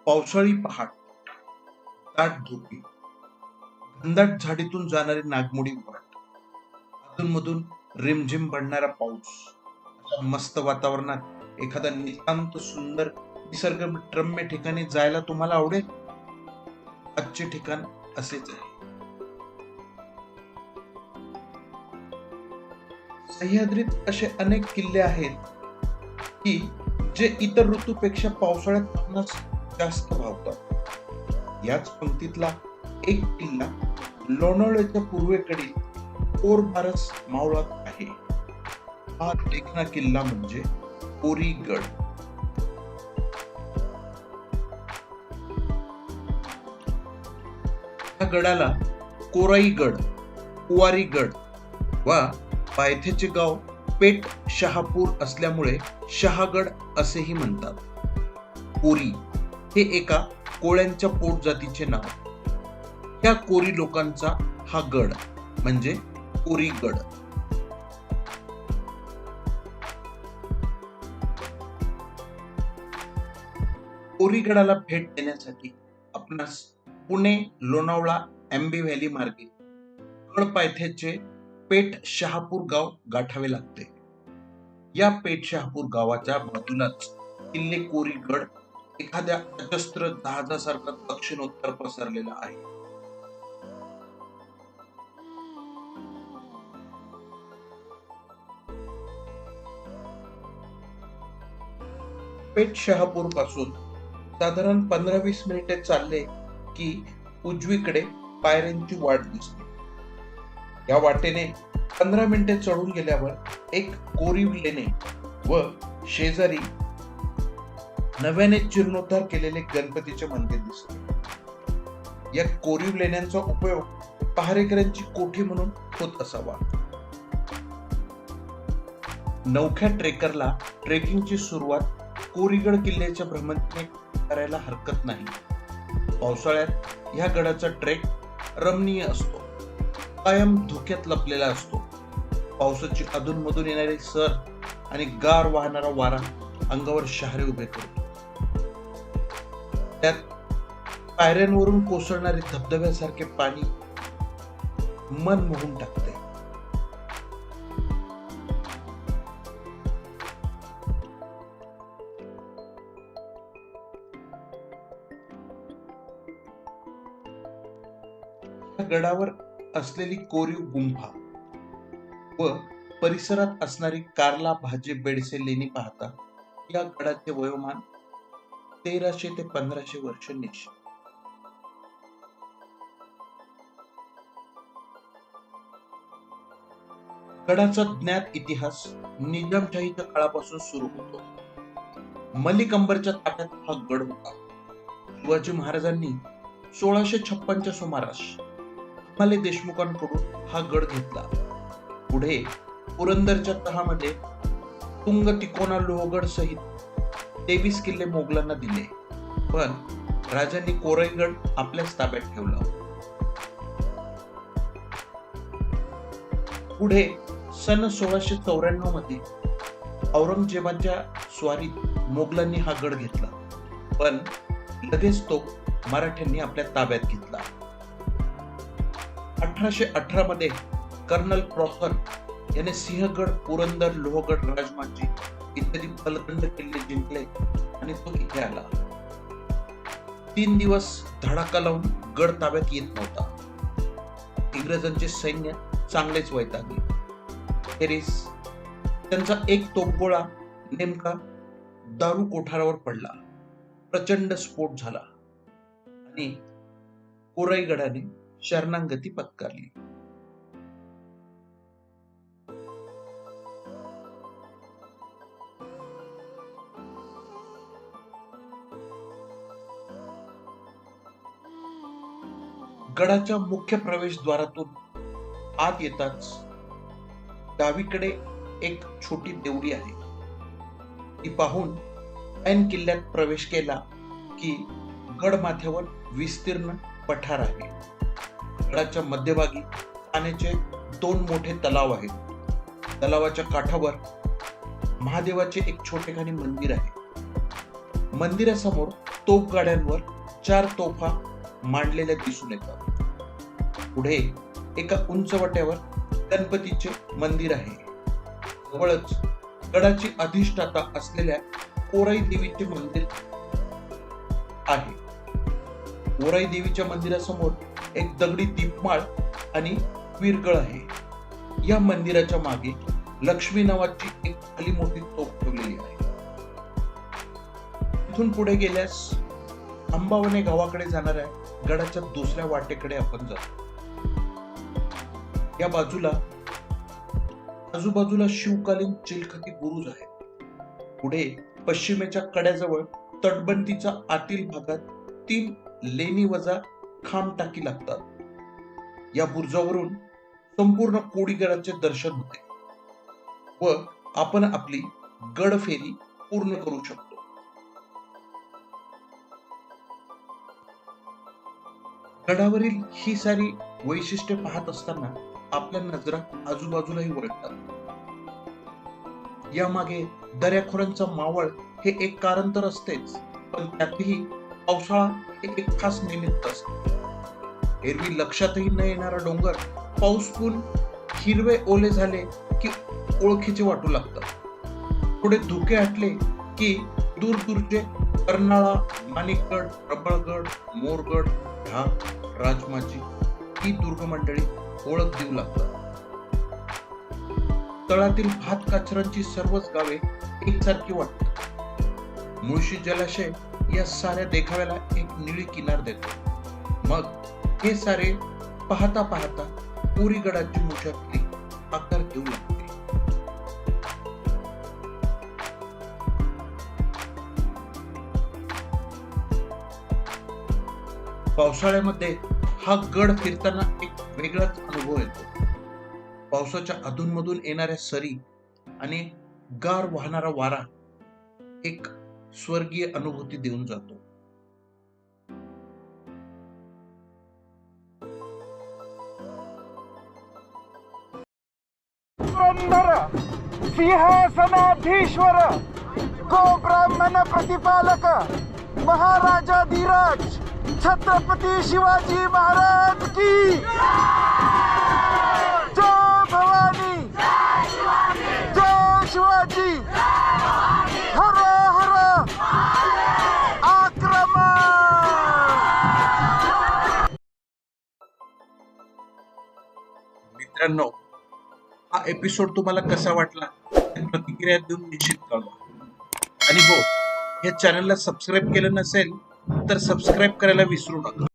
पावसाळी पहाट, दाट धुके, घनदाट झाडीतून जाणारी नागमोडी वाट, अधूनमधून रिमझिम पडणारा पाऊस. अशा मस्त वातावरणात एखादा नितांत सुंदर निसर्गरम्य ठिकाणी जायला तुम्हाला आवडेल? आजचे ठिकाण असेच आहे. सह्याद्रीत असे अनेक किल्ले आहेत की जे इतर ऋतूपेक्षा पावसाळ्यात आपणास जास्त भावतात. याच पंक्तीतला एक किल्ला लोणावळ्याच्या पूर्वेकडील पोरबारस मावळात आहे. हा देखना किल्ला म्हणजे कोरीगड. या गडाला कोराईगड, कुवारीगड वा पायथ्याचे गाव पेठ शहापूर असल्यामुळे शहागड असेही म्हणतात. कोरी हे एका कोळ्यांच्या पोट जातीचे नाव. त्या कोरी लोकांचा हा गड म्हणजे कोरीगड. कोरीगडाला भेट देण्यासाठी आपणास पुणे लोणावळा आंबे व्हॅली मार्गे गड पायथ्याचे पेठ शहापूर गाव गाठावे लागते. या पेठ शहापूर गावाच्या बाजूलाच किल्ले कोरीगड एखाद्या अजस्त्र जहाजासारखा दक्षिणोत्तर पसरलेला आहे. पेठ शहापूर पासून साधारण 15-20 मिनिटे चालले की उजवीकडे पायऱ्यांची वाट दिसते. या वाटेने 15 मिनिटे चढून गेल्यावर एक कोरीव लेणे व शेजारी नव्याने जीर्णोद्धार केलेले गणपतीचे मंदिर दिसते. या कोरीव लेण्यांचा उपयोग पहारेकऱ्यांची कोठी म्हणून होत असावा. नवख्या ट्रेकरला ट्रेकिंगची सुरुवात कोरीगड किल्ल्याच्या भ्रमंतीने करायला हरकत नाही. पावसाळ्यात ह्या गडाचा ट्रेक रमणीय असतो. कायम धुक्यात लपलेला असतो. पावसाची अधूनमधून येणारी सर आणि गार वाहणारा वारा अंगावर शहारे उभे करतो. त्यात पायऱ्यांवरून कोसळणारे धबधब्यासारखे पाणी मन मोहून टाकते. गडावर असलेली कोरीव गुंफा व परिसरात असणारी कार्ला भाजे बेडसे लेणी पाहता या गडाचे वयोमान 1300 ते 1500 वर्ष निश्चित. गडाचा ज्ञात इतिहास निजामशाहीच्या काळापासून सुरू होतो. मलिक अंबरच्या ताब्यात हा गड होता. शिवाजी महाराजांनी 1656च्या सुमारास माले देशमुखांकडून हा गड घेतला. पुढे पुरंदरच्या तहामध्ये तुंग तिकोना लोहगड सहित 23 किल्ले मोगलांना दिले, पण राजांनी कोराईगड आपल्याच ताब्यात ठेवला. पुढे सन 1694 मध्ये औरंगजेबाच्या स्वारीत मोगलांनी हा गड घेतला, पण लगेच तो मराठ्यांनी आपल्या ताब्यात घेतला. 1818 मध्ये कर्नल प्रॉपर याने सिंहगड, पुरंदर, लोहगड, राजमाची इत्यादी बलखंड किल्ले जिंकले आणि तो इथे आला. 3 दिवस धडाका लावून गड ताब्यात येत नव्हता. इंग्रजांचे सैन्य चांगलेच वैतागले. अखेरीस त्यांचा एक तोफगोळा नेमका दारू कोठारावर पडला. प्रचंड स्फोट झाला आणि कोराईगडाने शरणागती पत्करली. गडाच्या मुख्य प्रवेशद्वारातून आत येताच डावीकडे एक छोटी देवडी आहे. ती पाहून ऐन किल्ल्यात प्रवेश केला की गड माथ्यावर विस्तीर्ण पठार आहे. गडाच्या मध्यभागी पाण्याचे 2 मोठे तलाव आहेत. तलावाच्या काठावर महादेवाचे एक छोटेखानी मंदिर आहे. मंदिरासमोर तोफगाड्यांवर 4 तोफा मांडलेल्या दिसून येतात. पुढे एका उंचवट्यावर गणपतीचे मंदिर आहे. जवळच गडाची अधिष्ठाता असलेल्या कोराई देवीचे मंदिर आहे. कोराई देवीच्या मंदिरासमोर एक दगडी दीपमाळ आणि विरगळ आहे. या मंदिराच्या मागे लक्ष्मी नावाची एक खाली मोठी तोफ ठेवलेली आहे. इथून पुढे गेल्यास अंबावणे गावाकडे जाणाऱ्या गडाच्या दुसऱ्या वाटेकडे आपण जातो. या बाजूला आजूबाजूला शिवकालीन चिलखती बुरुज आहे. पुढे पश्चिमेच्या कड्याजवळ तटबंदीच्या आतील भागात 3 लेणी वजा खांब टाकी लागतात. या बुरुजावरून संपूर्ण कोडीगडाचे दर्शन होते व आपण आपली गड फेरी पूर्ण करू शकतो. गडावरील ही सारी वैशिष्ट्ये पाहत असताना आपल्या नजरा आजूबाजूलाही वळतात. यामागे दऱ्याखोऱ्यांचा मावळ हे एक कारण तर असतेच, पण त्यातही पावसाळा हे एक खास निमित्त असते. एरवी लक्षातही न येणारा डोंगर पाऊस पडून हिरवे ओले झाले की ओळखीचे वाटू लागतात. थोडे धुके हटले की दूर दूरचे कर्नाळा, माणिकगड, प्रबळगड, मोरगड, ढाक, राजमाची ही दुर्गमंडळी ओळख देऊ लागतात. तळातील भात काचरांची सर्वच गावे एकसारखी वाटतात. मुळशी जलाशय या साऱ्या देखाव्याला एक निळी किनार देतो. मग हे सारे पाहता पाहता कोरीगडाची मुशाफरी आकार घेऊ लागते. पावसाळ्यामध्ये हा गड फिरताना एक वेगळाच अनुभव येतो. पावसाच्या अधूनमधून येणाऱ्या सरी आणि गार वाहणारा वारा एक स्वर्गीय अनुभूती देऊन जातो. सिंहासनाधीश्वर गो ब्राह्मण प्रतिपालक महाराजा धीरज छत्रपती शिवाजी महाराज की जय भवानी जय शिवाजी हर हर आक्रमण. मित्रांनो, हा एपिसोड तुम्हाला कसा वाटला ते प्रतिक्रिया देऊन निश्चित कळवा. आणि हो, या चॅनलला सबस्क्राईब केलं नसेल तर सबस्क्राईब करायला विसरू नका.